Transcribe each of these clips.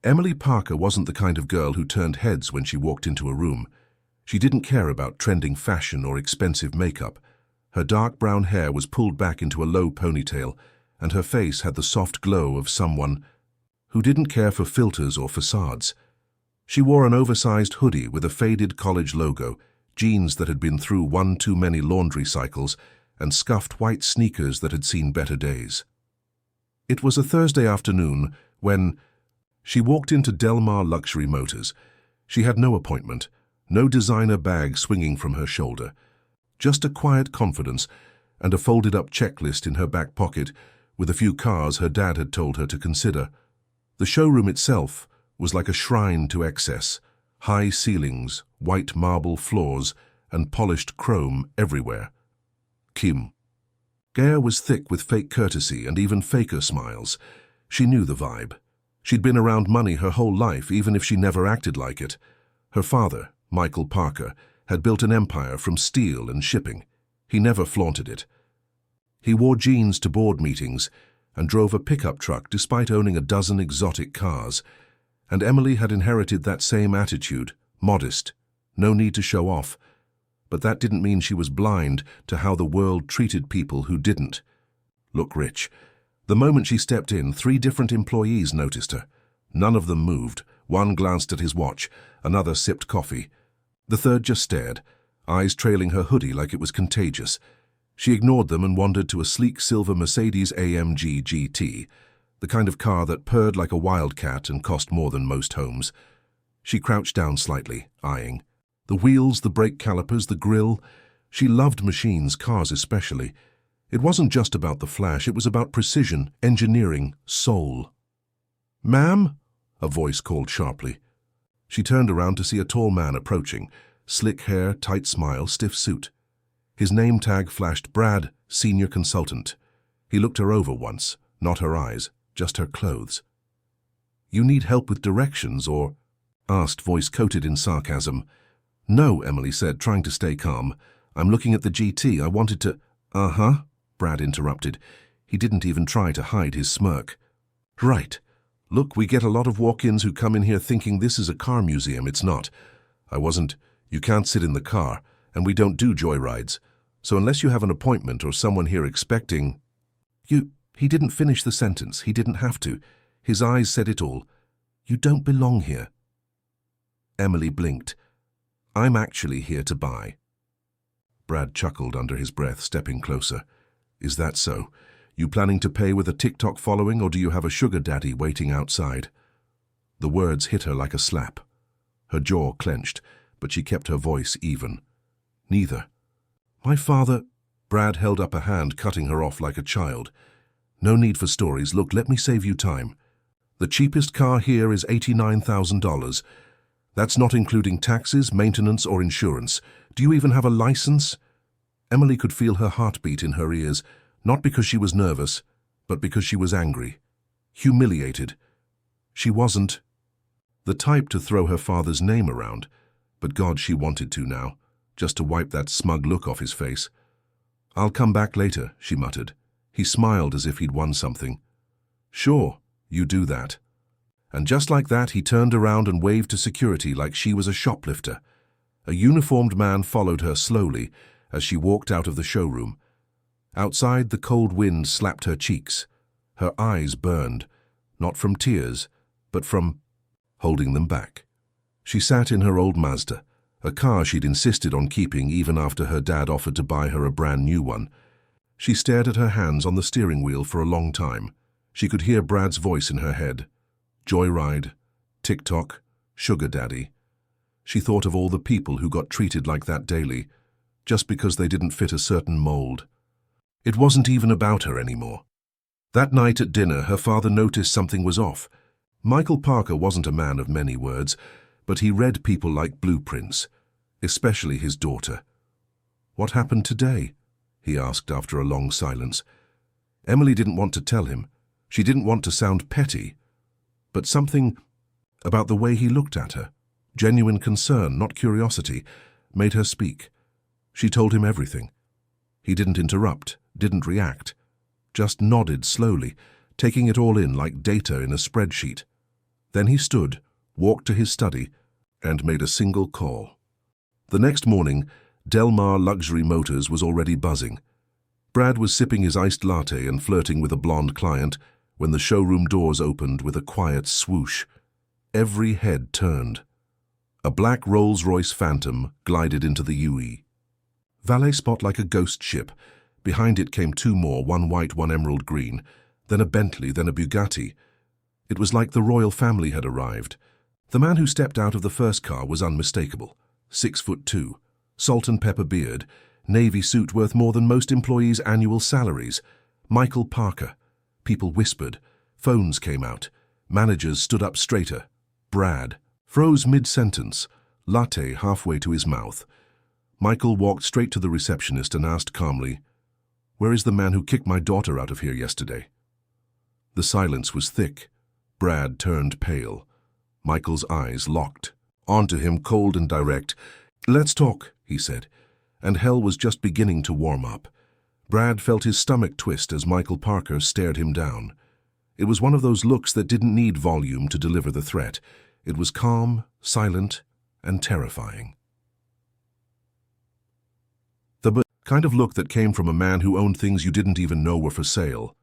Emily Parker wasn't the kind of girl who turned heads when she walked into a room. She didn't care about trending fashion or expensive makeup. Her dark brown hair was pulled back into a low ponytail, and her face had the soft glow of someone who didn't care for filters or facades. She wore an oversized hoodie with a faded college logo, jeans that had been through one too many laundry cycles, and scuffed white sneakers that had seen better days. It was a Thursday afternoon when she walked into Del Mar Luxury Motors. She had no appointment, no designer bag swinging from her shoulder, just a quiet confidence and a folded-up checklist in her back pocket with a few cars her dad had told her to consider. The showroom itself was like a shrine to excess, high ceilings, white marble floors, and polished chrome everywhere. Kim. Gaia was thick with fake courtesy and even faker smiles. She knew the vibe. She'd been around money her whole life, even if she never acted like it. Her father, Michael Parker, had built an empire from steel and shipping. He never flaunted it. He wore jeans to board meetings and drove a pickup truck despite owning a dozen exotic cars. And Emily had inherited that same attitude, modest, no need to show off. But that didn't mean she was blind to how the world treated people who didn't look rich. The moment she stepped in, 3 different employees noticed her. None of them moved. One glanced at his watch, another sipped coffee. The third just stared, eyes trailing her hoodie like it was contagious. She ignored them and wandered to a sleek silver Mercedes-AMG GT, the kind of car that purred like a wildcat and cost more than most homes. She crouched down slightly, eyeing. The wheels, the brake calipers, the grille. She loved machines, cars especially. It wasn't just about the flash, it was about precision, engineering, soul. "Ma'am?" a voice called sharply. She turned around to see a tall man approaching, slick hair, tight smile, stiff suit. His name tag flashed Brad, senior consultant. He looked her over once, not her eyes, just her clothes. "You need help with directions or?" asked, voice coated in sarcasm. "No," Emily said, trying to stay calm. "I'm looking at the GT. I wanted to—" "Uh-huh," Brad interrupted. He didn't even try to hide his smirk. "Right. Look, we get a lot of walk-ins who come in here thinking this is a car museum. It's not. You can't sit in the car, and we don't do joyrides. So unless you have an appointment or someone here expecting—" He didn't finish the sentence. He didn't have to. His eyes said it all. "You don't belong here." Emily blinked. "I'm actually here to buy." Brad chuckled under his breath, stepping closer. "Is that so? You planning to pay with a TikTok following, or do you have a sugar daddy waiting outside?" The words hit her like a slap. Her jaw clenched, but she kept her voice even. "Neither. My father—" Brad held up a hand, cutting her off like a child. "No need for stories. Look, let me save you time. The cheapest car here is $89,000. That's not including taxes, maintenance, or insurance. Do you even have a license?" Emily could feel her heartbeat in her ears, not because she was nervous, but because she was angry, humiliated. She wasn't the type to throw her father's name around, but God, she wanted to now, just to wipe that smug look off his face. "I'll come back later," she muttered. He smiled as if he'd won something. "Sure, you do that." And just like that, he turned around and waved to security like she was a shoplifter. A uniformed man followed her slowly as she walked out of the showroom. Outside, the cold wind slapped her cheeks. Her eyes burned, not from tears, but from holding them back. She sat in her old Mazda, a car she'd insisted on keeping even after her dad offered to buy her a brand new one. She stared at her hands on the steering wheel for a long time. She could hear Brad's voice in her head. Joyride, TikTok, sugar daddy. She thought of all the people who got treated like that daily, just because they didn't fit a certain mold. It wasn't even about her anymore. That night at dinner, her father noticed something was off. Michael Parker wasn't a man of many words, but he read people like blueprints, especially his daughter. "What happened today?" he asked after a long silence. Emily didn't want to tell him. She didn't want to sound petty. But something about the way he looked at her, genuine concern, not curiosity, made her speak. She told him everything. He didn't interrupt, didn't react, just nodded slowly, taking it all in like data in a spreadsheet. Then he stood, walked to his study, and made a single call. The next morning, Del Mar Luxury Motors was already buzzing. Brad was sipping his iced latte and flirting with a blonde client when the showroom doors opened with a quiet swoosh. Every head turned. A black Rolls-Royce Phantom glided into the UE. Valet spot like a ghost ship. Behind it came two more, one white, one emerald green, then a Bentley, then a Bugatti. It was like the royal family had arrived. The man who stepped out of the first car was unmistakable. 6'2", salt and pepper beard, navy suit worth more than most employees' annual salaries. Michael Parker. People whispered. Phones came out. Managers stood up straighter. Brad froze mid-sentence, latte halfway to his mouth. Michael walked straight to the receptionist and asked calmly, "Where is the man who kicked my daughter out of here yesterday?" The silence was thick. Brad turned pale. Michael's eyes locked. Onto him, cold and direct. "Let's talk," he said, and hell was just beginning to warm up. Brad felt his stomach twist as Michael Parker stared him down. It was one of those looks that didn't need volume to deliver the threat. It was calm, silent, and terrifying. The kind of look that came from a man who owned things you didn't even know were for sale.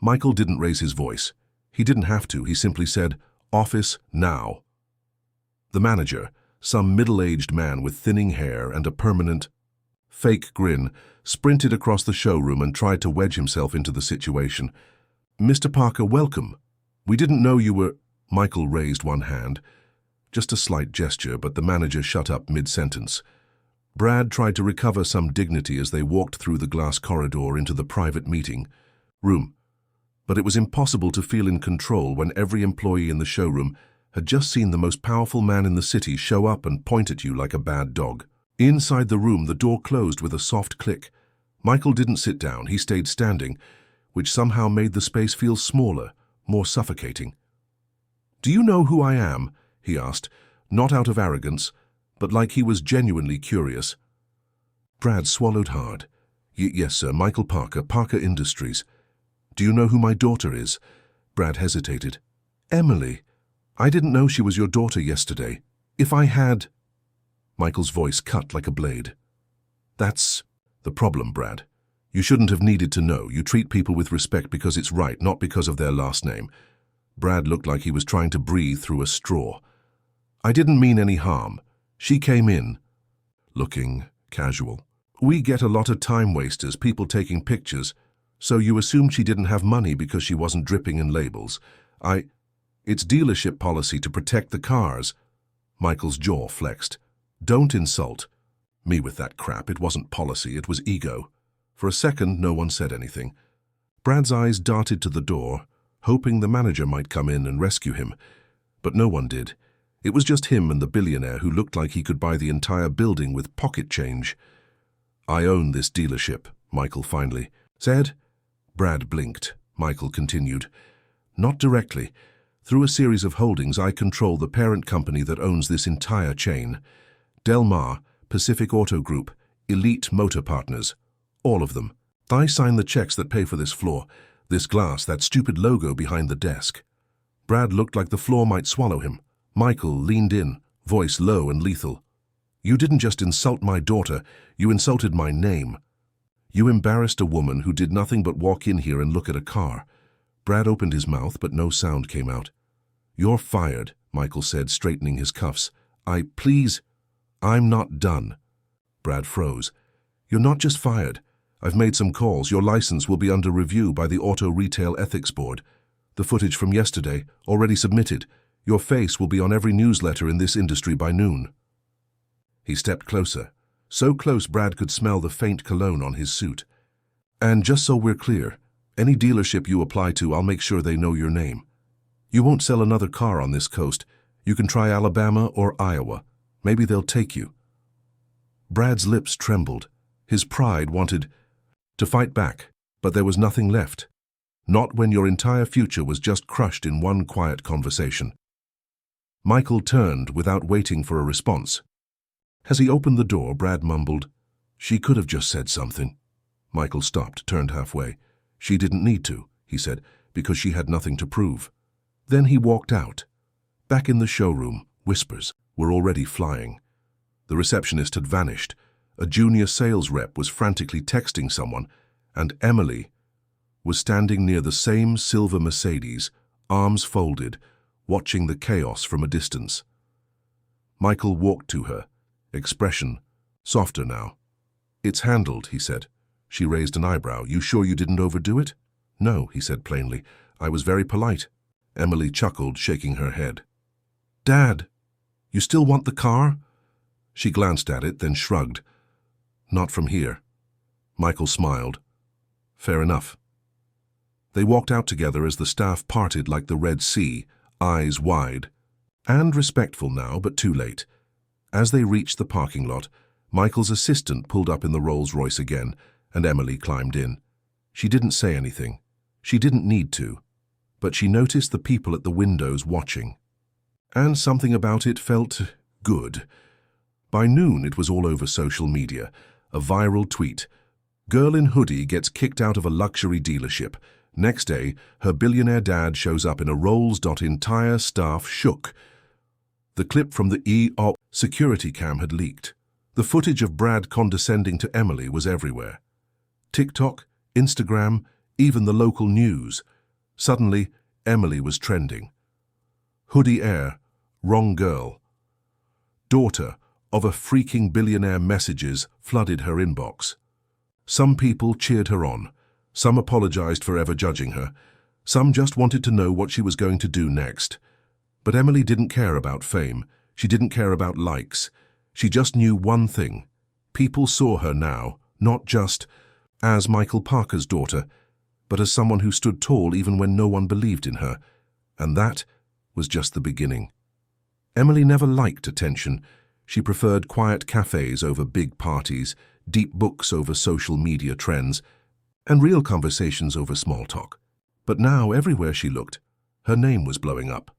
Michael didn't raise his voice. He didn't have to. He simply said, "Office, now." The manager, some middle-aged man with thinning hair and a permanent, fake grin, sprinted across the showroom and tried to wedge himself into the situation. "Mr. Parker, welcome. We didn't know you were—" Michael raised one hand. Just a slight gesture, but the manager shut up mid-sentence. Brad tried to recover some dignity as they walked through the glass corridor into the private meeting room. But it was impossible to feel in control when every employee in the showroom had just seen the most powerful man in the city show up and point at you like a bad dog. Inside the room, the door closed with a soft click. Michael didn't sit down. He stayed standing, which somehow made the space feel smaller, more suffocating. "Do you know who I am?" he asked, not out of arrogance, but like he was genuinely curious. Brad swallowed hard. Yes, sir, Michael Parker, Parker Industries." "Do you know who my daughter is?" Brad hesitated. "Emily. I didn't know she was your daughter yesterday. If I had—" Michael's voice cut like a blade. "That's the problem, Brad. You shouldn't have needed to know. You treat people with respect because it's right, not because of their last name." Brad looked like he was trying to breathe through a straw. "I didn't mean any harm. She came in, looking casual. We get a lot of time wasters, people taking pictures, so you assumed she didn't have money because she wasn't dripping in labels. It's dealership policy to protect the cars." Michael's jaw flexed. "Don't insult me with that crap. It wasn't policy, it was ego." For a second, no one said anything. Brad's eyes darted to the door, hoping the manager might come in and rescue him. But no one did. It was just him and the billionaire who looked like he could buy the entire building with pocket change. "I own this dealership," Michael finally said. Brad blinked. Michael continued. "Not directly. Through a series of holdings, I control the parent company that owns this entire chain. Del Mar, Pacific Auto Group, Elite Motor Partners. All of them. I sign the checks that pay for this floor, this glass, that stupid logo behind the desk." Brad looked like the floor might swallow him. Michael leaned in, voice low and lethal. "You didn't just insult my daughter, you insulted my name. You embarrassed a woman who did nothing but walk in here and look at a car." Brad opened his mouth, but no sound came out. "You're fired," Michael said, straightening his cuffs. Please, I'm not done." Brad froze. "You're not just fired. I've made some calls. Your license will be under review by the Auto Retail Ethics Board. The footage from yesterday, already submitted. Your face will be on every newsletter in this industry by noon." He stepped closer, so close Brad could smell the faint cologne on his suit. "And just so we're clear, any dealership you apply to, I'll make sure they know your name. You won't sell another car on this coast. You can try Alabama or Iowa. Maybe they'll take you." Brad's lips trembled. His pride wanted to fight back, but there was nothing left. Not when your entire future was just crushed in one quiet conversation. Michael turned without waiting for a response. As he opened the door, Brad mumbled, "She could have just said something." Michael stopped, turned halfway. "She didn't need to," he said, "because she had nothing to prove." Then he walked out. Back in the showroom, whispers were already flying. The receptionist had vanished. A junior sales rep was frantically texting someone, and Emily was standing near the same silver Mercedes, arms folded, watching the chaos from a distance. Michael walked to her, expression softer now. "It's handled," he said. She raised an eyebrow. "You sure you didn't overdo it?" "No," he said plainly. "I was very polite." Emily chuckled, shaking her head. "Dad, you still want the car?" She glanced at it, then shrugged. "Not from here." Michael smiled. "Fair enough." They walked out together as the staff parted like the Red Sea, eyes wide. And respectful now, but too late. As they reached the parking lot, Michael's assistant pulled up in the Rolls-Royce again, and Emily climbed in. She didn't say anything. She didn't need to. But she noticed the people at the windows watching. And something about it felt good. By noon, it was all over social media. A viral tweet. Girl in hoodie gets kicked out of a luxury dealership. Next day, her billionaire dad shows up in a Rolls. Entire staff shook. The clip from the EO security cam had leaked. The footage of Brad condescending to Emily was everywhere. TikTok, Instagram, even the local news. Suddenly, Emily was trending. Hoodie heir, wrong girl. Daughter of a freaking billionaire messages flooded her inbox. Some people cheered her on. Some apologized for ever judging her. Some just wanted to know what she was going to do next. But Emily didn't care about fame. She didn't care about likes. She just knew one thing. People saw her now, not just as Michael Parker's daughter, but as someone who stood tall even when no one believed in her. And that was just the beginning. Emily never liked attention. She preferred quiet cafes over big parties, deep books over social media trends, and real conversations over small talk. But now, everywhere she looked, her name was blowing up.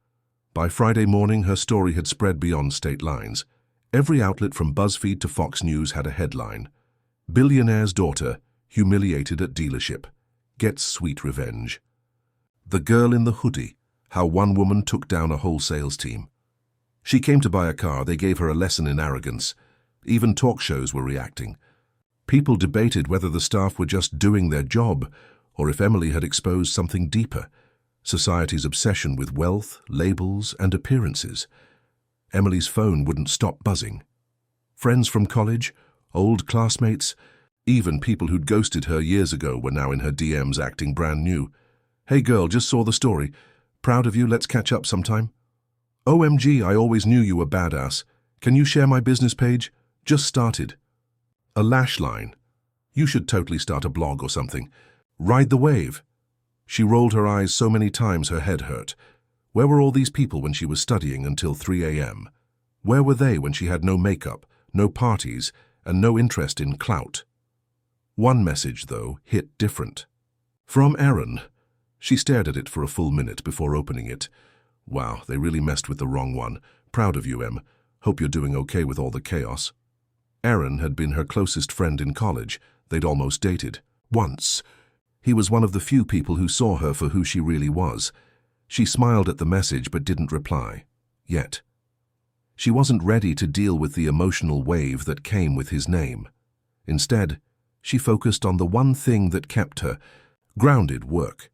By Friday morning, her story had spread beyond state lines. Every outlet from BuzzFeed to Fox News had a headline. Billionaire's daughter, humiliated at dealership, gets sweet revenge. The girl in the hoodie, how one woman took down a whole sales team. She came to buy a car, they gave her a lesson in arrogance. Even talk shows were reacting. People debated whether the staff were just doing their job, or if Emily had exposed something deeper. Society's obsession with wealth, labels, and appearances. Emily's phone wouldn't stop buzzing. Friends from college, old classmates, even people who'd ghosted her years ago were now in her DMs acting brand new. "Hey girl, just saw the story. Proud of you, let's catch up sometime." "OMG, I always knew you were badass. Can you share my business page? Just started." A lash line. "You should totally start a blog or something. Ride the wave." She rolled her eyes so many times her head hurt. Where were all these people when she was studying until 3 a.m.? Where were they when she had no makeup, no parties, and no interest in clout? One message, though, hit different. From Aaron. She stared at it for a full minute before opening it. Wow, they really messed with the wrong one. Proud of you, Em. Hope you're doing okay with all the chaos. Aaron had been her closest friend in college. They'd almost dated. Once. He was one of the few people who saw her for who she really was. She smiled at the message but didn't reply. Yet. She wasn't ready to deal with the emotional wave that came with his name. Instead, she focused on the one thing that kept her. Grounded work.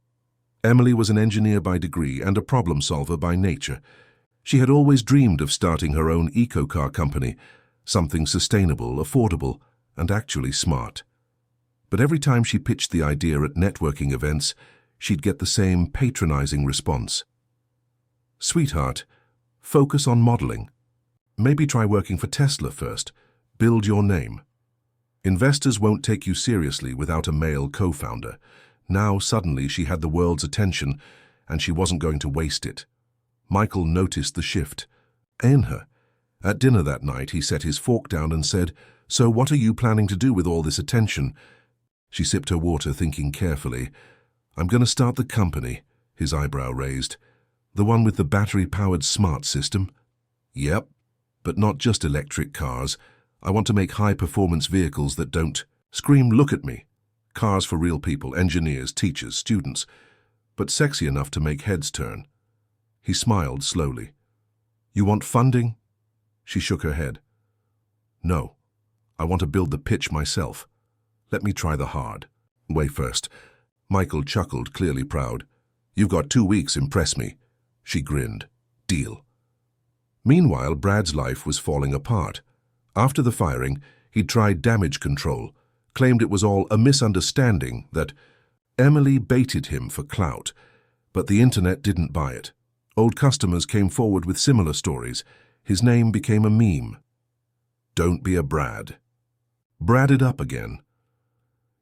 Emily was an engineer by degree and a problem solver by nature. She had always dreamed of starting her own eco-car company, something sustainable, affordable, and actually smart. But every time she pitched the idea at networking events, she'd get the same patronizing response. "Sweetheart, focus on modeling. Maybe try working for Tesla first. Build your name. Investors won't take you seriously without a male co-founder." Now suddenly she had the world's attention, and she wasn't going to waste it. Michael noticed the shift. In her. At dinner that night, he set his fork down and said, "So what are you planning to do with all this attention?" She sipped her water, thinking carefully. "I'm going to start the company," his eyebrow raised. "The one with the battery-powered smart system?" "Yep, but not just electric cars. I want to make high-performance vehicles that don't scream, 'Look at me.' Cars for real people, engineers, teachers, students, but sexy enough to make heads turn." He smiled slowly. You want funding? She shook her head. No, I want to build the pitch myself. Let me try the hard way first. Michael chuckled, clearly proud. You've got 2 weeks, impress me. She grinned. Deal. Meanwhile, Brad's life was falling apart. After the firing, he'd tried damage control, claimed it was all a misunderstanding, that Emily baited him for clout, but the internet didn't buy it. Old customers came forward with similar stories. His name became a meme. Don't be a Brad. Brad it up again.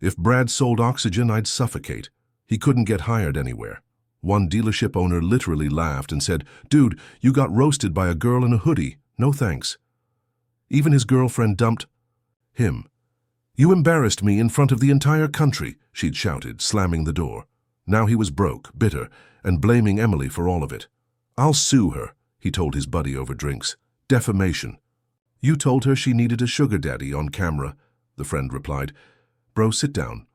If Brad sold oxygen, I'd suffocate. He couldn't get hired anywhere. One dealership owner literally laughed and said, "Dude, you got roasted by a girl in a hoodie. No thanks." Even his girlfriend dumped him. "You embarrassed me in front of the entire country," she'd shouted, slamming the door. Now he was broke, bitter, and blaming Emily for all of it. "I'll sue her," he told his buddy over drinks. "Defamation." "You told her she needed a sugar daddy on camera," the friend replied. "Bro, sit down."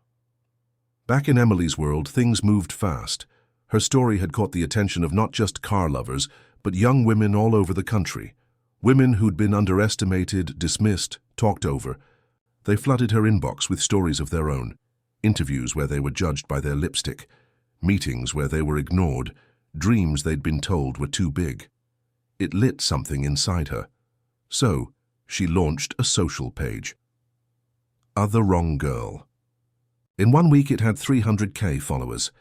Back in Emily's world, things moved fast. Her story had caught the attention of not just car lovers, but young women all over the country. Women who'd been underestimated, dismissed, talked over. They flooded her inbox with stories of their own. Interviews where they were judged by their lipstick. Meetings where they were ignored. Dreams they'd been told were too big. It lit something inside her. So, she launched a social page. Other Wrong Girl. In 1 week it had 300K followers.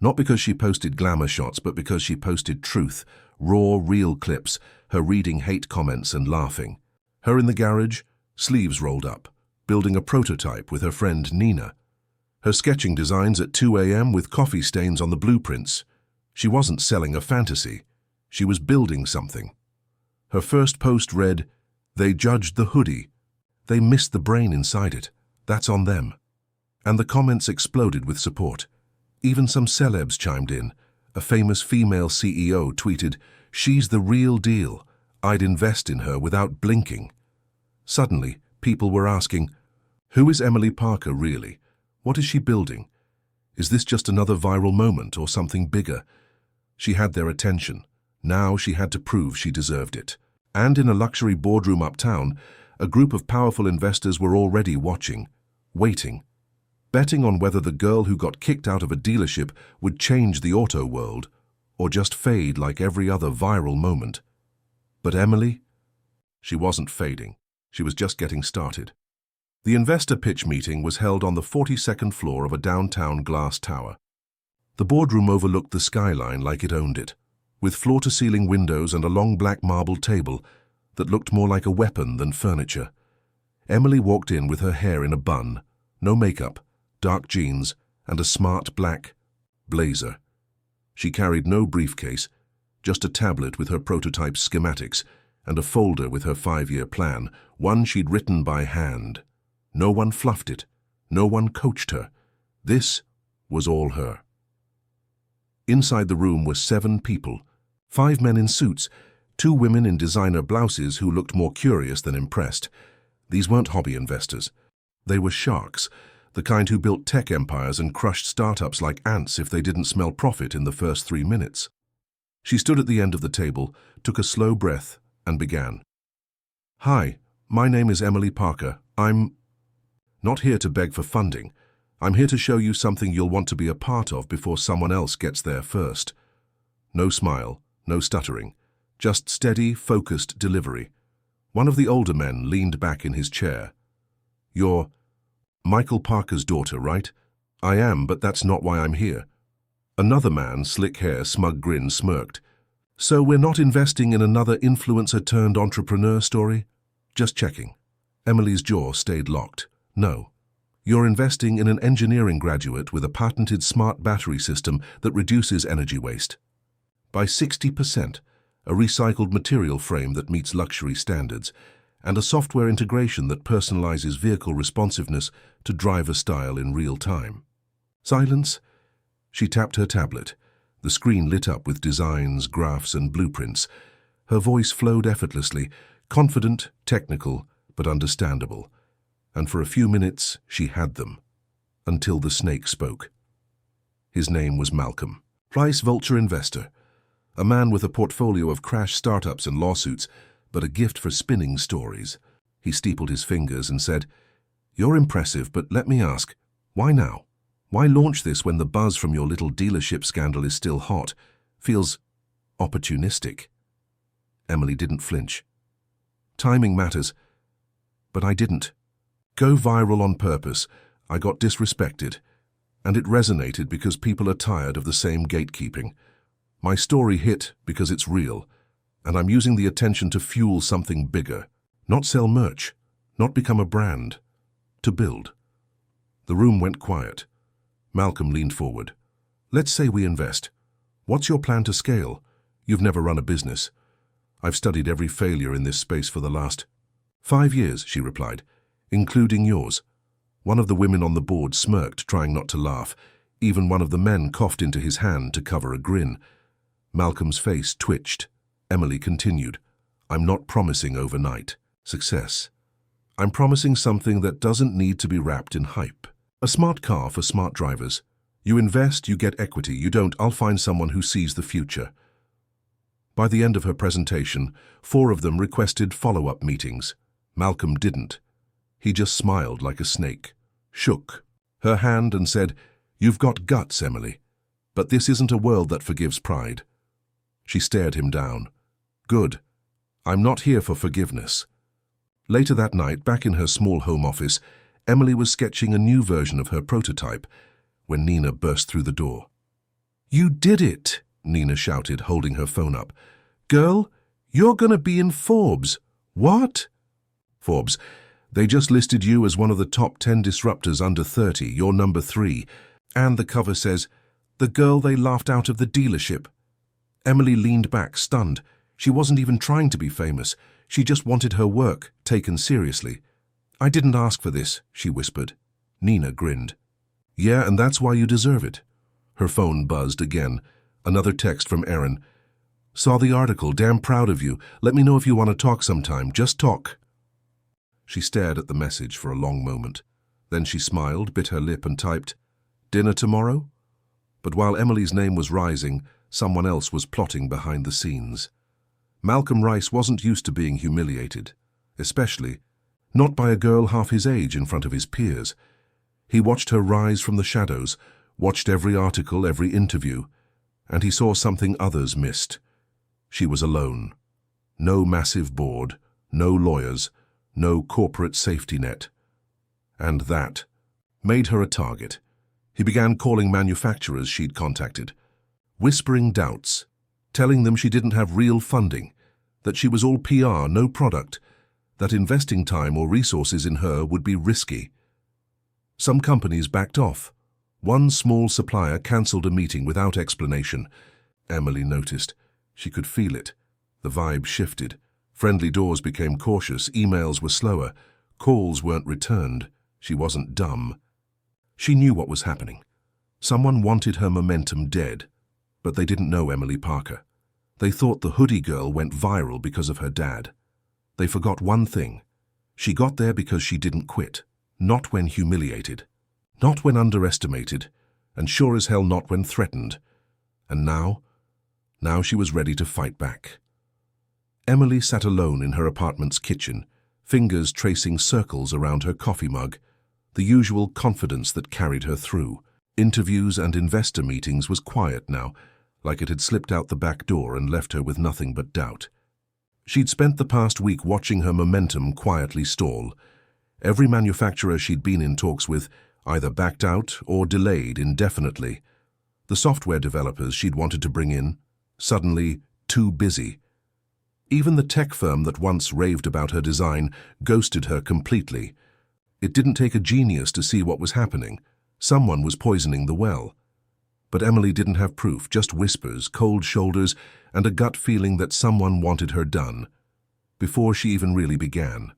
Not because she posted glamour shots, but because she posted truth, raw, real clips, her reading hate comments and laughing. Her in the garage, sleeves rolled up, building a prototype with her friend Nina. Her sketching designs at 2 a.m. with coffee stains on the blueprints. She wasn't selling a fantasy. She was building something. Her first post read, "They judged the hoodie. They missed the brain inside it. That's on them." And the comments exploded with support. Even some celebs chimed in. A famous female CEO tweeted, "She's the real deal. I'd invest in her without blinking." Suddenly, people were asking, who is Emily Parker really? What is she building? Is this just another viral moment or something bigger? She had their attention. Now she had to prove she deserved it. And in a luxury boardroom uptown, a group of powerful investors were already watching, waiting, betting on whether the girl who got kicked out of a dealership would change the auto world or just fade like every other viral moment. But Emily? She wasn't fading. She was just getting started. The investor pitch meeting was held on the 42nd floor of a downtown glass tower. The boardroom overlooked the skyline like it owned it, with floor-to-ceiling windows and a long black marble table that looked more like a weapon than furniture. Emily walked in with her hair in a bun, no makeup, dark jeans, and a smart black blazer. She carried no briefcase, just a tablet with her prototype schematics and a folder with her 5-year plan, one she'd written by hand. No one fluffed it. No one coached her. This was all her. Inside the room were 7 people, 5 men in suits, 2 women in designer blouses who looked more curious than impressed. These weren't hobby investors. They were sharks, the kind who built tech empires and crushed startups like ants if they didn't smell profit in the first 3 minutes. She stood at the end of the table, took a slow breath, and began. "Hi, my name is Emily Parker. I'm not here to beg for funding. I'm here to show you something you'll want to be a part of before someone else gets there first." No smile, no stuttering, just steady, focused delivery. One of the older men leaned back in his chair. "You're Michael Parker's daughter, right?" "I am, but that's not why I'm here." Another man, slick hair, smug grin, smirked. "So we're not investing in another influencer-turned-entrepreneur story?" "Just checking." Emily's jaw stayed locked. "No. You're investing in an engineering graduate with a patented smart battery system that reduces energy waste by 60%, a recycled material frame that meets luxury standards, and a software integration that personalizes vehicle responsiveness to driver style in real time." Silence. She tapped her tablet. The screen lit up with designs, graphs, and blueprints. Her voice flowed effortlessly, confident, technical, but understandable. And for a few minutes, she had them. Until the snake spoke. His name was Malcolm. Royce, vulture investor. A man with a portfolio of crash startups and lawsuits, but a gift for spinning stories. He steepled his fingers and said, "You're impressive, but let me ask, why now? Why launch this when the buzz from your little dealership scandal is still hot? Feels opportunistic." Emily didn't flinch. "Timing matters, but I didn't. Go viral on purpose. I got disrespected, and it resonated because people are tired of the same gatekeeping. My story hit because it's real, and I'm using the attention to fuel something bigger. Not sell merch, not become a brand, to build." The room went quiet. Malcolm leaned forward. "Let's say we invest. What's your plan to scale? You've never run a business." "I've studied every failure in this space for the last 5 years," she replied, "including yours." One of the women on the board smirked, trying not to laugh. Even one of the men coughed into his hand to cover a grin. Malcolm's face twitched. Emily continued, "I'm not promising overnight success. I'm promising something that doesn't need to be wrapped in hype. A smart car for smart drivers. You invest, you get equity. You don't, I'll find someone who sees the future." By the end of her presentation, 4 of them requested follow-up meetings. Malcolm didn't. He just smiled like a snake, shook her hand and said, "You've got guts, Emily, but this isn't a world that forgives pride." She stared him down. "Good. I'm not here for forgiveness." Later that night, back in her small home office, Emily was sketching a new version of her prototype when Nina burst through the door. "You did it!" Nina shouted, holding her phone up. "Girl, you're gonna be in Forbes." "What?" "Forbes. They just listed you as one of the top 10 disruptors under 30. You're number 3. And the cover says, 'The girl they laughed out of the dealership.'" Emily leaned back, stunned. She wasn't even trying to be famous. She just wanted her work taken seriously. "I didn't ask for this," she whispered. Nina grinned. "Yeah, and that's why you deserve it." Her phone buzzed again. Another text from Erin. "Saw the article. Damn proud of you. Let me know if you want to talk sometime. Just talk." She stared at the message for a long moment. Then she smiled, bit her lip and typed, "Dinner tomorrow?" But while Emily's name was rising, someone else was plotting behind the scenes. Malcolm Royce wasn't used to being humiliated, especially not by a girl half his age in front of his peers. He watched her rise from the shadows, watched every article, every interview, and he saw something others missed. She was alone. No massive board, no lawyers, no corporate safety net. And that made her a target. He began calling manufacturers she'd contacted, whispering doubts, telling them she didn't have real funding, that she was all PR, no product, that investing time or resources in her would be risky. Some companies backed off. One small supplier cancelled a meeting without explanation. Emily noticed. She could feel it. The vibe shifted. Friendly doors became cautious. Emails were slower. Calls weren't returned. She wasn't dumb. She knew what was happening. Someone wanted her momentum dead, but they didn't know Emily Parker. They thought the hoodie girl went viral because of her dad. They forgot one thing. She got there because she didn't quit. Not when humiliated. Not when underestimated. And sure as hell not when threatened. And now she was ready to fight back. Emily sat alone in her apartment's kitchen, fingers tracing circles around her coffee mug, the usual confidence that carried her through. Interviews and investor meetings was quiet now, like it had slipped out the back door and left her with nothing but doubt. She'd spent the past week watching her momentum quietly stall. Every manufacturer she'd been in talks with either backed out or delayed indefinitely. The software developers she'd wanted to bring in, suddenly too busy. Even the tech firm that once raved about her design ghosted her completely. It didn't take a genius to see what was happening. Someone was poisoning the well. But Emily didn't have proof, just whispers, cold shoulders, and a gut feeling that someone wanted her done, before she even really began.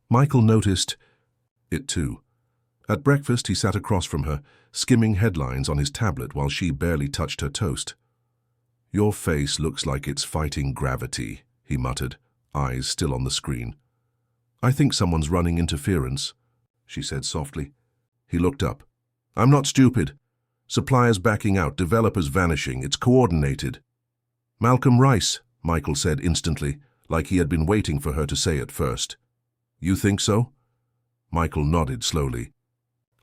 Michael noticed it too. At breakfast, he sat across from her, skimming headlines on his tablet while she barely touched her toast. "Your face looks like it's fighting gravity," he muttered, eyes still on the screen. "I think someone's running interference," she said softly. He looked up. "I'm not stupid. Suppliers backing out, developers vanishing. It's coordinated." Malcolm Rice, Michael said instantly, like he had been waiting for her to say it first. You think so? Michael nodded slowly.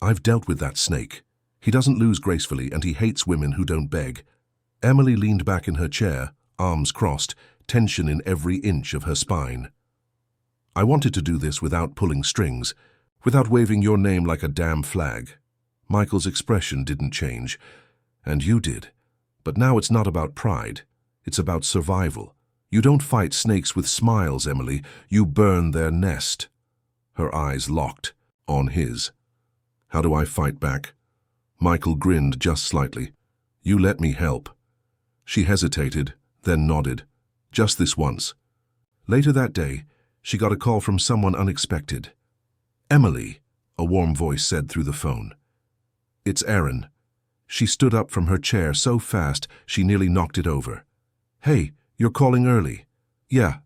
I've dealt with that snake. He doesn't lose gracefully, and he hates women who don't beg. Emily leaned back in her chair, arms crossed, tension in every inch of her spine. I wanted to do this without pulling strings, without waving your name like a damn flag. Michael's expression didn't change, and you did. But now it's not about pride. It's about survival. You don't fight snakes with smiles, Emily. You burn their nest. Her eyes locked on his. How do I fight back? Michael grinned just slightly. You let me help. She hesitated, then nodded. Just this once. Later that day, she got a call from someone unexpected. Emily, a warm voice said through the phone. It's Erin. She stood up from her chair so fast she nearly knocked it over. Hey, you're calling early. Yeah,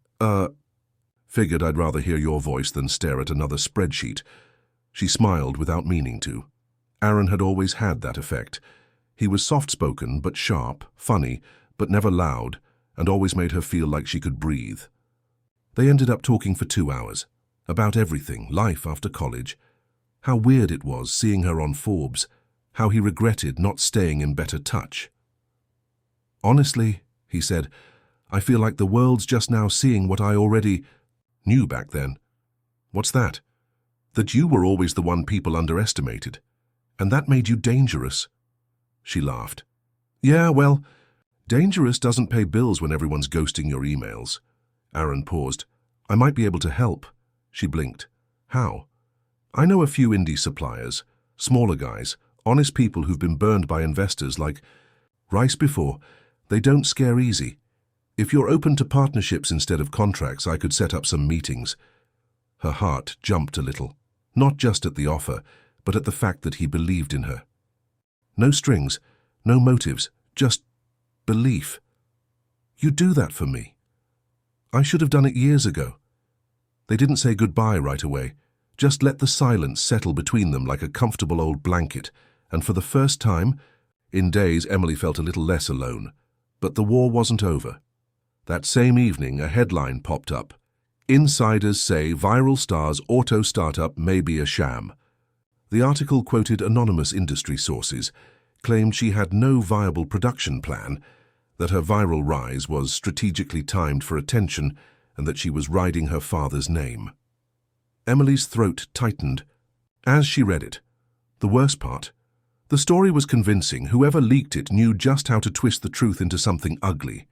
Figured I'd rather hear your voice than stare at another spreadsheet. She smiled without meaning to. Aaron had always had that effect. He was soft-spoken but sharp, funny, but never loud, and always made her feel like she could breathe. They ended up talking for 2 hours. About everything, life after college. How weird it was seeing her on Forbes. How he regretted not staying in better touch. Honestly, he said, I feel like the world's just now seeing what I already knew back then. What's that? That you were always the one people underestimated. And that made you dangerous. She laughed. Yeah, well, dangerous doesn't pay bills when everyone's ghosting your emails. Aaron paused. I might be able to help. She blinked. How? I know a few indie suppliers, smaller guys, honest people who've been burned by investors like Rice before. They don't scare easy. If you're open to partnerships instead of contracts, I could set up some meetings. Her heart jumped a little, not just at the offer, but at the fact that he believed in her. No strings, no motives, just belief. You do that for me. I should have done it years ago. They didn't say goodbye right away, just let the silence settle between them like a comfortable old blanket, and for the first time, in days, Emily felt a little less alone. But the war wasn't over. That same evening, a headline popped up. Insiders say viral star's auto startup may be a sham. The article quoted anonymous industry sources, claimed she had no viable production plan, that her viral rise was strategically timed for attention, and that she was riding her father's name. Emily's throat tightened as she read it. The worst part, the story was convincing. Whoever leaked it knew just how to twist the truth into something ugly,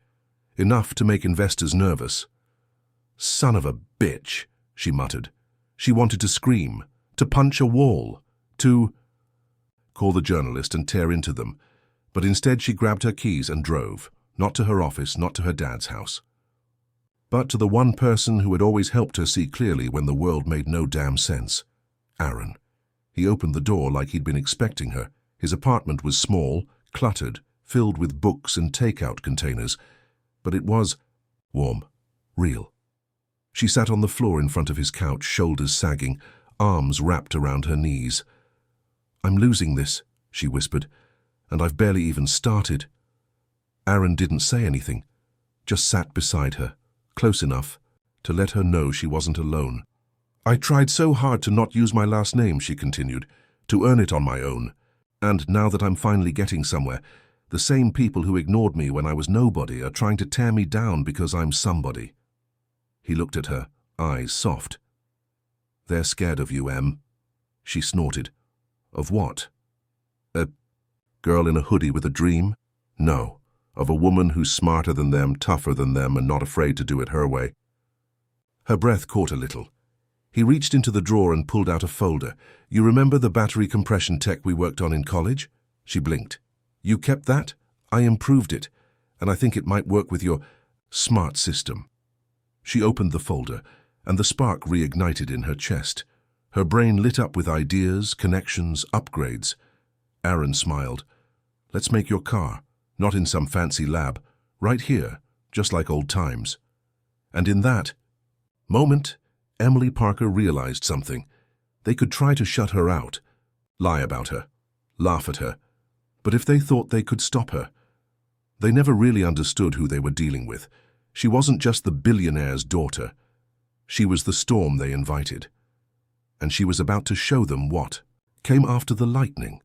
enough to make investors nervous. Son of a bitch, she muttered. She wanted to scream, to punch a wall, to call the journalist and tear into them, but instead she grabbed her keys and drove, not to her office, not to her dad's house, but to the one person who had always helped her see clearly when the world made no damn sense. Aaron. He opened the door like he'd been expecting her. His apartment was small, cluttered, filled with books and takeout containers, but it was warm, real. She sat on the floor in front of his couch, shoulders sagging, arms wrapped around her knees. I'm losing this, she whispered, and I've barely even started. Aaron didn't say anything, just sat beside her, close enough to let her know she wasn't alone. I tried so hard to not use my last name, she continued, to earn it on my own. And now that I'm finally getting somewhere, the same people who ignored me when I was nobody are trying to tear me down because I'm somebody. He looked at her, eyes soft. They're scared of you, Em. She snorted. Of what? A girl in a hoodie with a dream? No, of a woman who's smarter than them, tougher than them, and not afraid to do it her way. Her breath caught a little. He reached into the drawer and pulled out a folder. You remember the battery compression tech we worked on in college? She blinked. You kept that? I improved it, and I think it might work with your smart system. She opened the folder, and the spark reignited in her chest. Her brain lit up with ideas, connections, upgrades. Aaron smiled. Let's make your car, not in some fancy lab, right here, just like old times. And in that moment, Emily Parker realized something. They could try to shut her out, lie about her, laugh at her, but if they thought they could stop her, They never really understood who they were dealing with. She wasn't just the billionaire's daughter. She was the storm they invited. And she was about to show them what came after the lightning.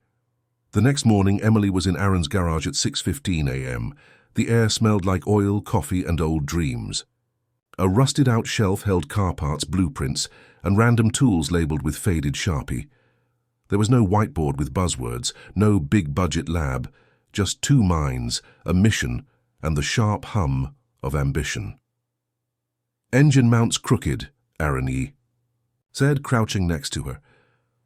The next morning, Emily was in Aaron's garage at 6:15 a.m. The air smelled like oil, coffee, and old dreams. A rusted-out shelf held car parts, blueprints, and random tools labeled with faded Sharpie. There was no whiteboard with buzzwords, no big-budget lab, just two minds, a mission, and the sharp hum of ambition. "Engine mounts crooked," Aaron said, crouching next to her.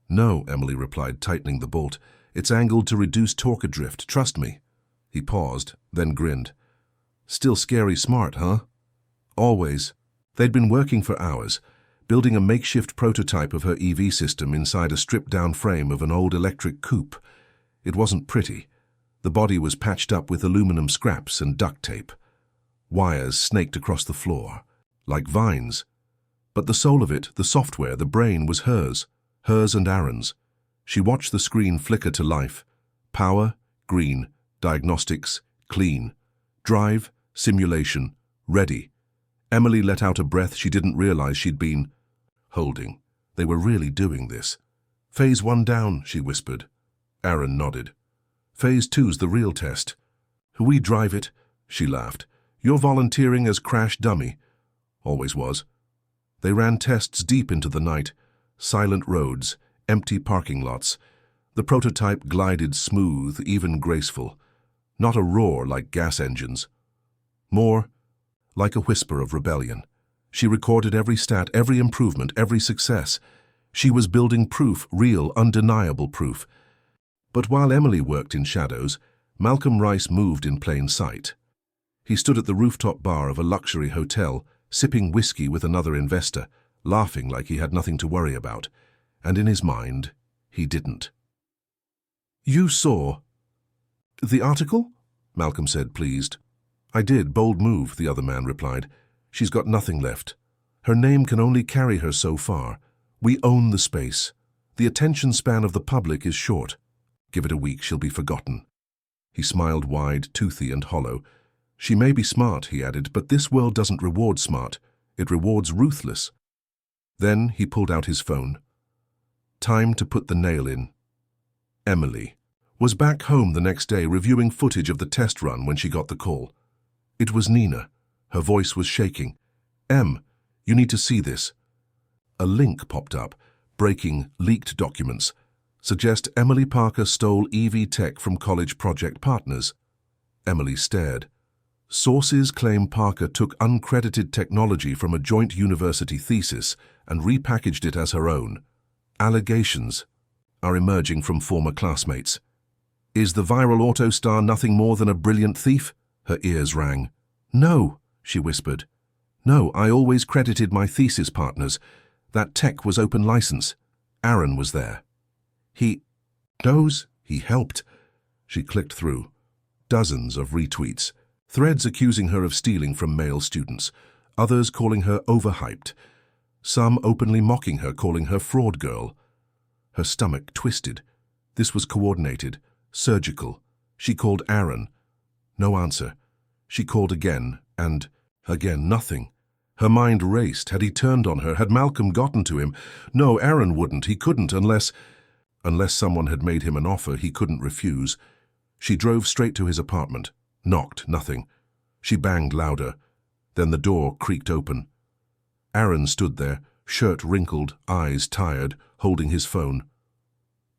"No," Emily replied, tightening the bolt. "It's angled to reduce torque drift, trust me." He paused, then grinned. "Still scary smart, huh?" "Always." They'd been working for hours, building a makeshift prototype of her EV system inside a stripped-down frame of an old electric coupe. It wasn't pretty. The body was patched up with aluminum scraps and duct tape. Wires snaked across the floor, like vines. But the soul of it, the software, the brain, was hers and Aaron's. She watched the screen flicker to life. Power, green. Diagnostics, clean. Drive, simulation, ready. Emily let out a breath she didn't realize she'd been holding. They were really doing this. "Phase 1 down," she whispered. Aaron nodded. "Phase 2's the real test." "We drive it," she laughed. "You're volunteering as crash dummy." "Always was." They ran tests deep into the night. Silent roads, empty parking lots. The prototype glided smooth, even graceful. Not a roar like gas engines. More like a whisper of rebellion. She recorded every stat, every improvement, every success. She was building proof, real, undeniable proof. But while Emily worked in shadows, Malcolm Royce moved in plain sight. He stood at the rooftop bar of a luxury hotel, sipping whiskey with another investor, laughing like he had nothing to worry about. And in his mind, he didn't. "You saw the article?" Malcolm said, pleased. "I did, bold move," the other man replied. "She's got nothing left. Her name can only carry her so far. We own the space. The attention span of the public is short. Give it a week, she'll be forgotten." He smiled wide, toothy and hollow. "She may be smart," he added, "but this world doesn't reward smart. It rewards ruthless." Then he pulled out his phone. Time to put the nail in. Emily was back home the next day reviewing footage of the test run when she got the call. It was Nina. Her voice was shaking. "Em, you need to see this." A link popped up, breaking leaked documents. Suggest Emily Parker stole EV tech from college project partners. Emily stared. Sources claim Parker took uncredited technology from a joint university thesis and repackaged it as her own. Allegations are emerging from former classmates. Is the viral auto star nothing more than a brilliant thief? Her ears rang. "No," she whispered. "No, I always credited my thesis partners. That tech was open license. Aaron was there. He knows, he helped." She clicked through. Dozens of retweets. Threads accusing her of stealing from male students. Others calling her overhyped. Some openly mocking her, calling her fraud girl. Her stomach twisted. This was coordinated, surgical. She called Aaron. No answer. She called again, and again nothing. Her mind raced. Had he turned on her? Had Malcolm gotten to him? No, Aaron wouldn't. He couldn't unless someone had made him an offer he couldn't refuse. She drove straight to his apartment. Knocked, nothing. She banged louder. Then the door creaked open. Aaron stood there, shirt wrinkled, eyes tired, holding his phone.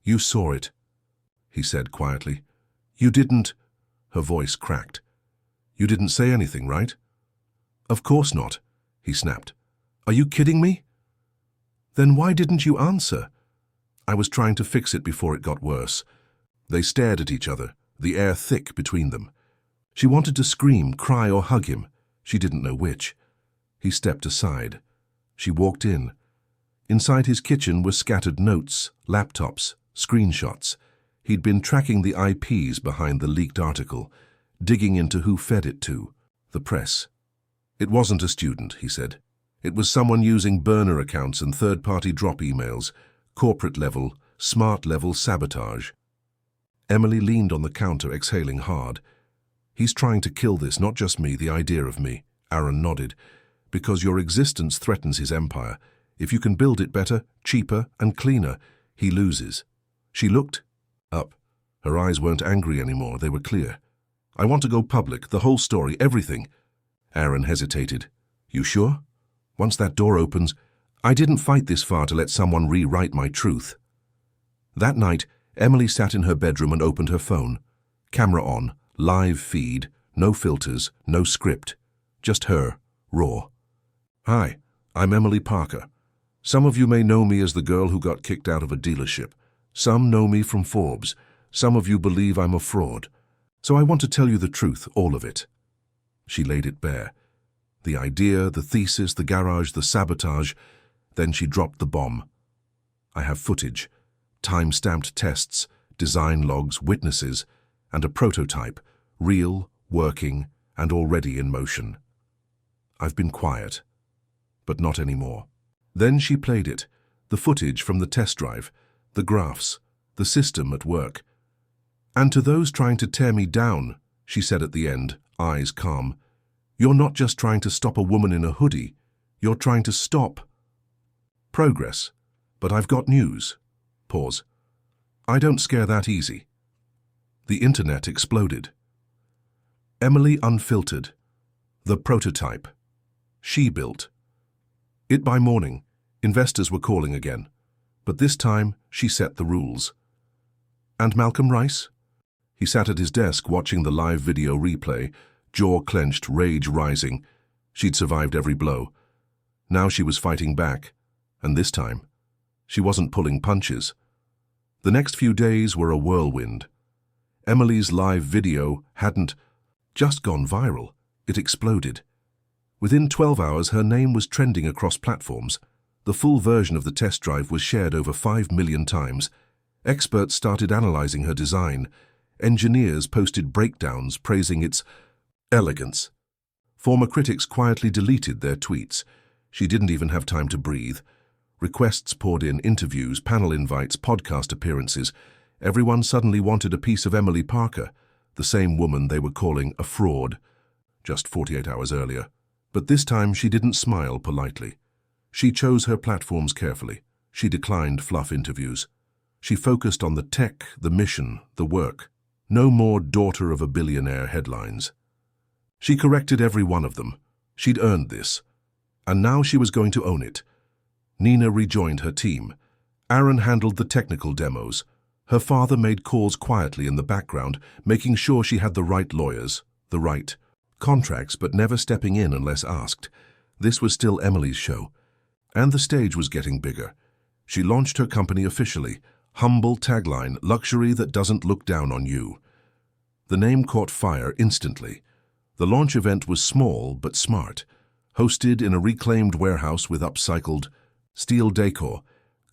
"You saw it," he said quietly. "You didn't—" Her voice cracked. "You didn't say anything, right?" "Of course not," he snapped. "Are you kidding me?" "Then why didn't you answer?" "I was trying to fix it before it got worse." They stared at each other, the air thick between them. She wanted to scream, cry, or hug him. She didn't know which. He stepped aside. She walked in. Inside his kitchen were scattered notes, laptops, screenshots. He'd been tracking the IPs behind the leaked article, digging into who fed it to, the press. "It wasn't a student," he said. "It was someone using burner accounts and third-party drop emails, corporate-level, smart-level sabotage." Emily leaned on the counter, exhaling hard. He's trying to kill this, not just me, the idea of me. Aaron nodded. Because your existence threatens his empire. If you can build it better, cheaper, and cleaner, he loses. She looked up. Her eyes weren't angry anymore, they were clear. I want to go public, the whole story, everything. Aaron hesitated. You sure? Once that door opens, I didn't fight this far to let someone rewrite my truth. That night, Emily sat in her bedroom and opened her phone. Camera on, live feed, no filters, no script. Just her, raw. Hi, I'm Emily Parker. Some of you may know me as the girl who got kicked out of a dealership. Some know me from Forbes. Some of you believe I'm a fraud. So I want to tell you the truth, all of it. She laid it bare. The idea, the thesis, the garage, the sabotage. Then she dropped the bomb. I have footage, time-stamped tests, design logs, witnesses, and a prototype, real, working, and already in motion. I've been quiet, but not anymore. Then she played it, the footage from the test drive, the graphs, the system at work. And to those trying to tear me down, she said at the end, eyes calm, you're not just trying to stop a woman in a hoodie, you're trying to stop progress. But I've got news. Pause. I don't scare that easy. The internet exploded. Emily unfiltered. The prototype. She built. It by morning, investors were calling again. But this time, she set the rules. And Malcolm Royce? He sat at his desk watching the live video replay, jaw clenched, rage rising. She'd survived every blow. Now she was fighting back. And this time, she wasn't pulling punches. The next few days were a whirlwind. Emily's live video hadn't just gone viral. It exploded. Within 12 hours, her name was trending across platforms. The full version of the test drive was shared over 5 million times. Experts started analyzing her design. Engineers posted breakdowns praising its elegance. Former critics quietly deleted their tweets. She didn't even have time to breathe. Requests poured in, interviews, panel invites, podcast appearances. Everyone suddenly wanted a piece of Emily Parker, the same woman they were calling a fraud, just 48 hours earlier. But this time she didn't smile politely. She chose her platforms carefully. She declined fluff interviews. She focused on the tech, the mission, the work. No more daughter of a billionaire headlines. She corrected every one of them. She'd earned this. And now she was going to own it. Nina rejoined her team. Aaron handled the technical demos. Her father made calls quietly in the background, making sure she had the right lawyers, the right contracts, but never stepping in unless asked. This was still Emily's show. And the stage was getting bigger. She launched her company officially. Humble tagline, luxury that doesn't look down on you. The name caught fire instantly. The launch event was small but smart. Hosted in a reclaimed warehouse with upcycled steel decor,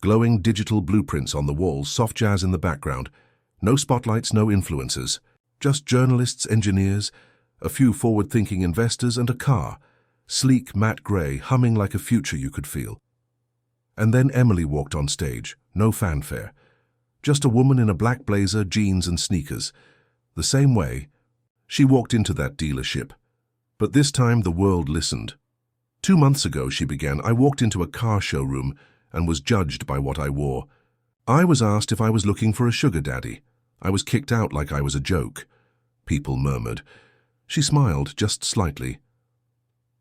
glowing digital blueprints on the walls, soft jazz in the background. No spotlights, no influencers. Just journalists, engineers, a few forward-thinking investors, and a car. Sleek, matte grey, humming like a future you could feel. And then Emily walked on stage. No fanfare. Just a woman in a black blazer, jeans and sneakers. The same way she walked into that dealership. But this time the world listened. 2 months ago, she began, I walked into a car showroom and was judged by what I wore. I was asked if I was looking for a sugar daddy. I was kicked out like I was a joke. People murmured. She smiled just slightly.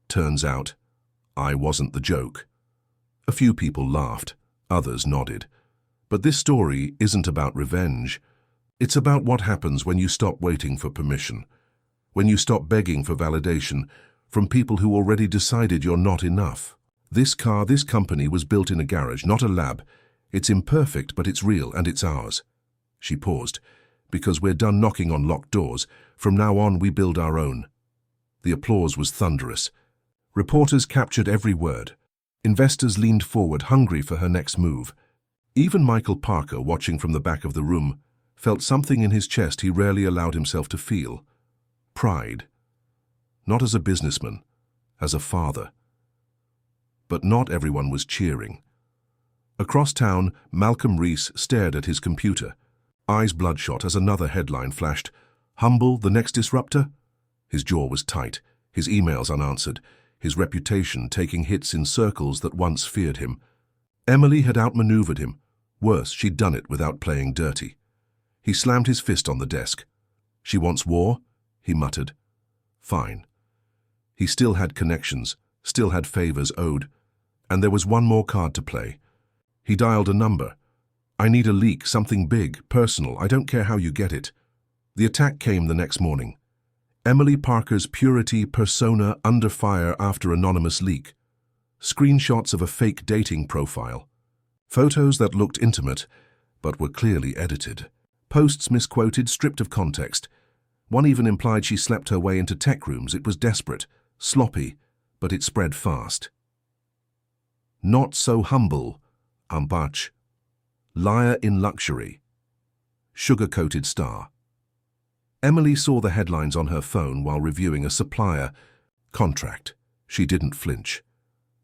Turns out, I wasn't the joke. A few people laughed, others nodded. But this story isn't about revenge. It's about what happens when you stop waiting for permission, when you stop begging for validation from people who already decided you're not enough. This car, this company was built in a garage, not a lab. It's imperfect, but it's real, and it's ours. She paused. Because we're done knocking on locked doors. From now on, we build our own. The applause was thunderous. Reporters captured every word. Investors leaned forward, hungry for her next move. Even Michael Parker, watching from the back of the room, felt something in his chest he rarely allowed himself to feel. Pride. Not as a businessman, as a father. But not everyone was cheering. Across town, Malcolm Royce stared at his computer, eyes bloodshot as another headline flashed. Humble, the next disruptor? His jaw was tight, his emails unanswered, his reputation taking hits in circles that once feared him. Emily had outmaneuvered him. Worse, she'd done it without playing dirty. He slammed his fist on the desk. "She wants war?" he muttered. "Fine." He still had connections, still had favors owed, and there was one more card to play. He dialed a number. "I need a leak, something big, personal, I don't care how you get it." The attack came the next morning. Emily Parker's purity persona under fire after anonymous leak. Screenshots of a fake dating profile. Photos that looked intimate, but were clearly edited. Posts misquoted, stripped of context. One even implied she slept her way into tech rooms. It was desperate, sloppy, but it spread fast. "Not so humble, Ampach. Liar in luxury. Sugar-coated star." Emily saw the headlines on her phone while reviewing a supplier contract. She didn't flinch.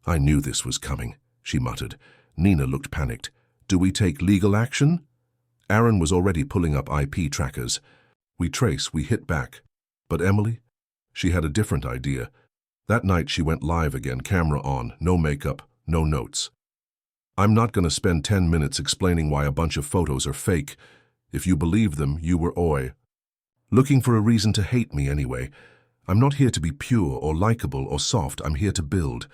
"I knew this was coming," she muttered. Nina looked panicked. "Do we take legal action?" Aaron was already pulling up IP trackers. "We trace, we hit back." But Emily? She had a different idea. That night she went live again, camera on, no makeup, no notes. "I'm not going to spend 10 minutes explaining why a bunch of photos are fake. If you believe them, you were oi. Looking for a reason to hate me anyway. I'm not here to be pure or likable or soft. I'm here to build.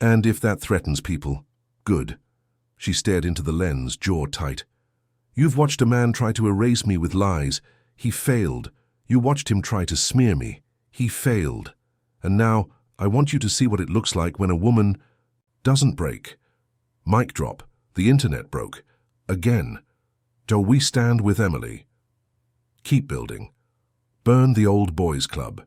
And if that threatens people, good." She stared into the lens, jaw tight. "You've watched a man try to erase me with lies. He failed. You watched him try to smear me. He failed. And now I want you to see what it looks like when a woman doesn't break." Mic drop. The internet broke. Again. Do we stand with Emily? Keep building. Burn the old boys club.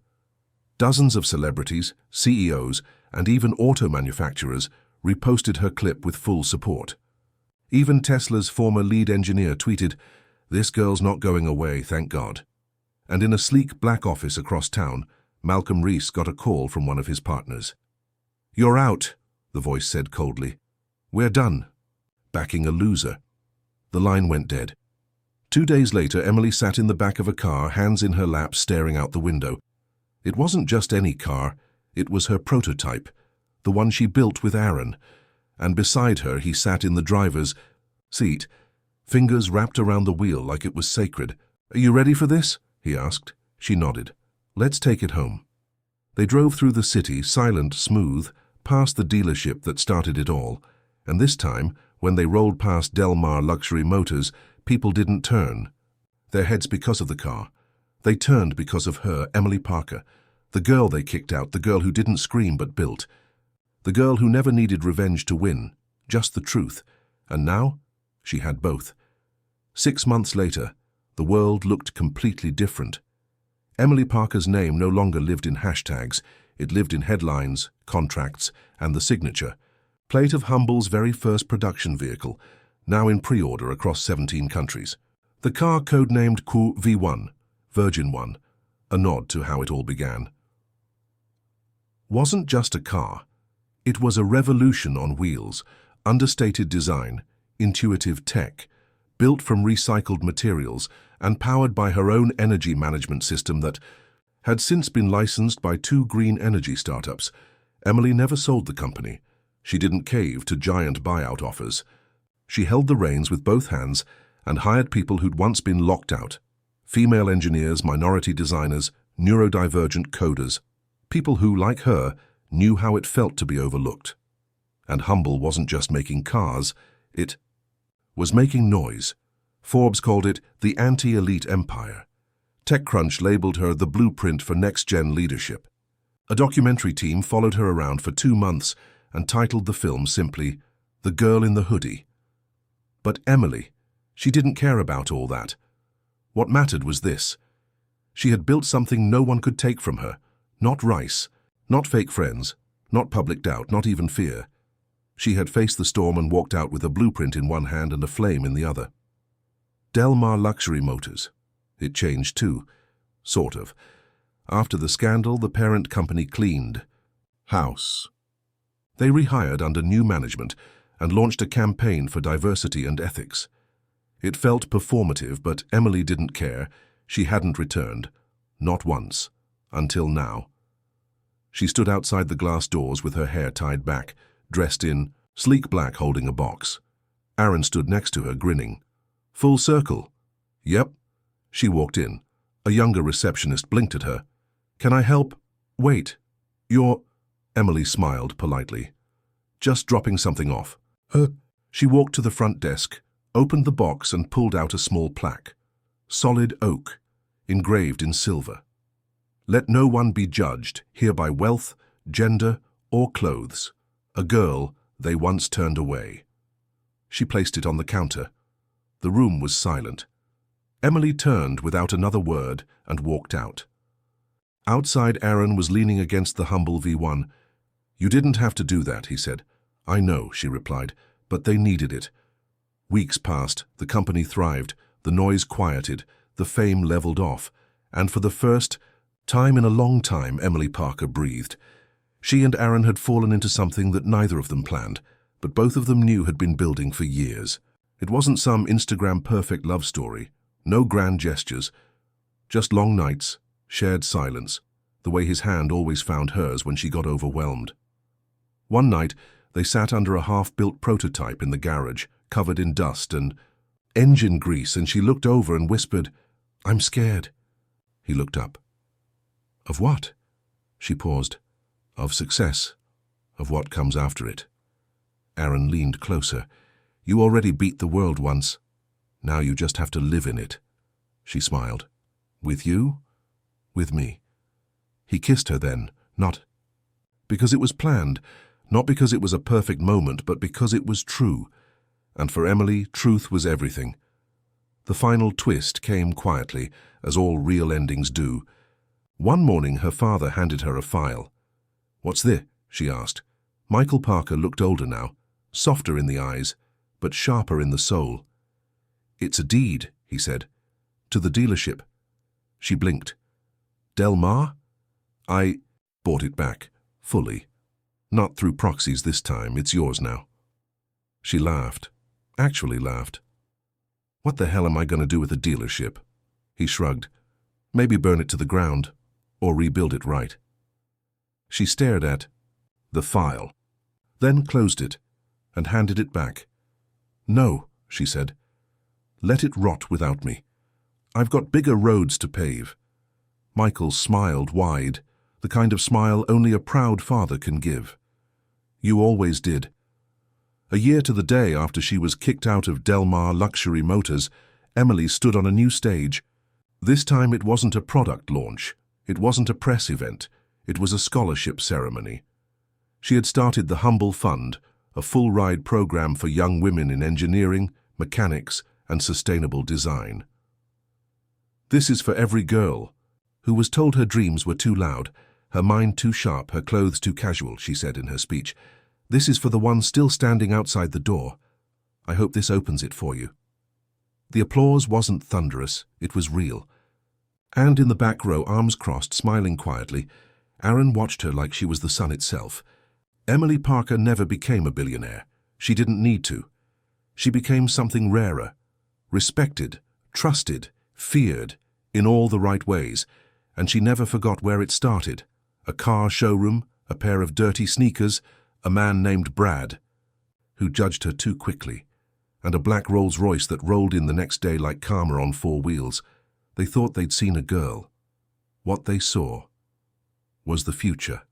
Dozens of celebrities, CEOs, and even auto manufacturers reposted her clip with full support. Even Tesla's former lead engineer tweeted, "This girl's not going away, thank God." And in a sleek black office across town, Malcolm Reese got a call from one of his partners. "You're out," the voice said coldly. "We're done." Backing a loser. The line went dead. 2 days later, Emily sat in the back of a car, hands in her lap, staring out the window. It wasn't just any car, it was her prototype, the one she built with Aaron. And beside her, he sat in the driver's seat, fingers wrapped around the wheel like it was sacred. "Are you ready for this?" he asked. She nodded. "Let's take it home." They drove through the city, silent, smooth, past the dealership that started it all. And this time, when they rolled past Del Mar Luxury Motors, people didn't turn their heads because of the car. They turned because of her, Emily Parker, the girl they kicked out, the girl who didn't scream but built, the girl who never needed revenge to win, just the truth. And now, she had both. 6 months later, the world looked completely different. Emily Parker's name no longer lived in hashtags. It lived in headlines, contracts, and the signature. Plate of Humble's very first production vehicle, now in pre-order across 17 countries. The car codenamed QV1, Virgin One, a nod to how it all began. Wasn't just a car. It was a revolution on wheels, understated design, intuitive tech, built from recycled materials and powered by her own energy management system that had since been licensed by 2 green energy startups. Emily never sold the company. She didn't cave to giant buyout offers. She held the reins with both hands and hired people who'd once been locked out. Female engineers, minority designers, neurodivergent coders. People who, like her, knew how it felt to be overlooked. And Humble wasn't just making cars, it was making noise. Forbes called it the anti-elite empire. TechCrunch labeled her the blueprint for next-gen leadership. A documentary team followed her around for 2 months and titled the film simply, The Girl in the Hoodie. But Emily, she didn't care about all that. What mattered was this. She had built something no one could take from her. Not Royce, not fake friends, not public doubt, not even fear. She had faced the storm and walked out with a blueprint in one hand and a flame in the other. Del Mar Luxury Motors. It changed too. Sort of. After the scandal, the parent company cleaned house. They rehired under new management and launched a campaign for diversity and ethics. It felt performative, but Emily didn't care. She hadn't returned. Not once. Until now. She stood outside the glass doors with her hair tied back, dressed in sleek black, holding a box. Aaron stood next to her, grinning. Full circle. Yep. She walked in. A younger receptionist blinked at her. Can I help? Wait. You're... Emily smiled politely. Just dropping something off. She walked to the front desk, opened the box and pulled out a small plaque. Solid oak, engraved in silver. Let no one be judged here by wealth, gender, or clothes. A girl they once turned away. She placed it on the counter. The room was silent. Emily turned without another word and walked out. Outside, Aaron was leaning against the humble V1. You didn't have to do that, he said. I know, she replied, but they needed it. Weeks passed, the company thrived, the noise quieted, the fame leveled off, and for the first time in a long time, Emily Parker breathed. She and Aaron had fallen into something that neither of them planned, but both of them knew had been building for years. It wasn't some Instagram-perfect love story, no grand gestures, just long nights, shared silence, the way his hand always found hers when she got overwhelmed. One night, they sat under a half-built prototype in the garage, covered in dust and engine grease, and she looked over and whispered, I'm scared. He looked up. Of what? She paused. Of success. Of what comes after it. Aaron leaned closer. You already beat the world once. Now you just have to live in it. She smiled. With you? With me. He kissed her then, not because it was planned, not because it was a perfect moment, but because it was true. And for Emily, truth was everything. The final twist came quietly, as all real endings do. One morning, her father handed her a file. What's this? She asked. Michael Parker looked older now, softer in the eyes, but sharper in the soul. It's a deed, he said. To the dealership. She blinked. Del Mar? I bought it back, fully. Not through proxies this time, it's yours now. She laughed. Actually laughed. What the hell am I going to do with a dealership? He shrugged. Maybe burn it to the ground, or rebuild it right. She stared at the file, then closed it and handed it back. No, she said. Let it rot without me. I've got bigger roads to pave. Michael smiled wide, the kind of smile only a proud father can give. You always did. A year to the day after she was kicked out of Del Mar Luxury Motors, Emily stood on a new stage. This time it wasn't a product launch. It wasn't a press event. It was a scholarship ceremony. She had started the Humble Fund, a full-ride program for young women in engineering, mechanics, and sustainable design. This is for every girl who was told her dreams were too loud, her mind too sharp, her clothes too casual, she said in her speech. This is for the one still standing outside the door. I hope this opens it for you. The applause wasn't thunderous, it was real. And in the back row, arms crossed, smiling quietly, Aaron watched her like she was the sun itself. Emily Parker never became a billionaire. She didn't need to. She became something rarer, respected, trusted, feared, in all the right ways, and she never forgot where it started. A car showroom, a pair of dirty sneakers, a man named Brad, who judged her too quickly, and a black Rolls Royce that rolled in the next day like karma on four wheels. They thought they'd seen a girl. What they saw was the future.